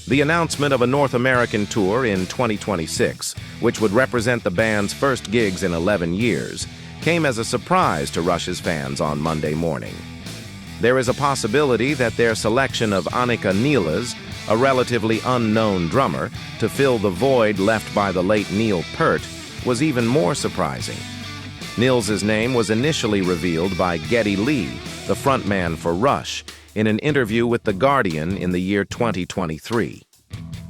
The announcement of a North American tour in 2026, which would represent the band's first gigs in 11 years, came as a surprise to Rush's fans on Monday morning. There is a possibility that their selection of Anika Nilles, a relatively unknown drummer, to fill the void left by the late Neil Peart, was even more surprising. Nilles' name was initially revealed by Geddy Lee, the frontman for Rush, in an interview with The Guardian in the year 2023.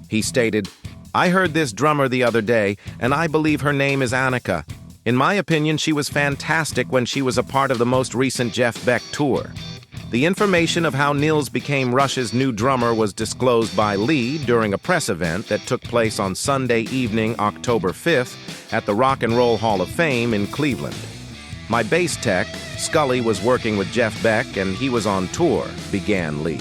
He stated, "I heard this drummer the other day, and I believe her name is Anika. In my opinion, she was fantastic when she was a part of the most recent Jeff Beck tour." The information of how Nilles became Rush's new drummer was disclosed by Lee during a press event that took place on Sunday evening, October 5th, at the Rock and Roll Hall of Fame in Cleveland. "My bass tech, Scully, was working with Jeff Beck and he was on tour," began Lee.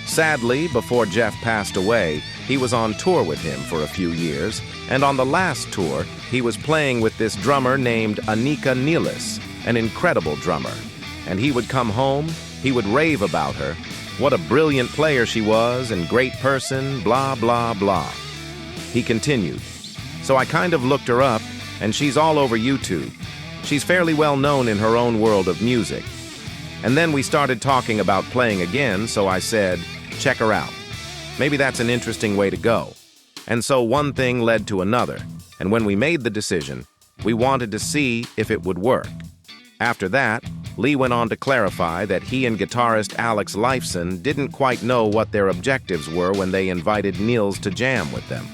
Sadly, before Jeff passed away, he was on tour with him for a few years, and on the last tour, he was playing with this drummer named Anika Nilles, an incredible drummer. And he would come home, he would rave about her, what a brilliant player she was and great person, blah, blah, blah. He continued, "So I kind of looked her up, and she's all over YouTube. She's fairly well known in her own world of music. And then we started talking about playing again, so I said, check her out. Maybe that's an interesting way to go." And so one thing led to another, and when we made the decision, we wanted to see if it would work. After that, Lee went on to clarify that he and guitarist Alex Lifeson didn't quite know what their objectives were when they invited Nilles to jam with them.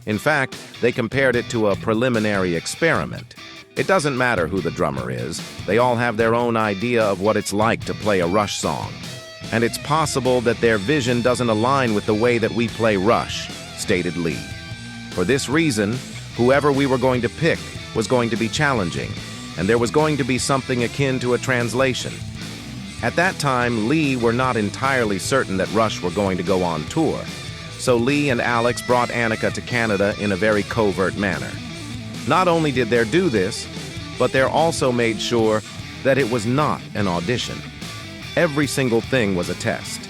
In fact, they compared it to a preliminary experiment. It doesn't matter who the drummer is, they all have their own idea of what it's like to play a Rush song. And it's possible that their vision doesn't align with the way that we play Rush, stated Lee. For this reason, whoever we were going to pick was going to be challenging, and there was going to be something akin to a translation. At that time, Lee were not entirely certain that Rush were going to go on tour, so Lee and Alex brought Anika to Canada in a very covert manner. Not only did they do this, but they also made sure that it was not an audition. Every single thing was a test.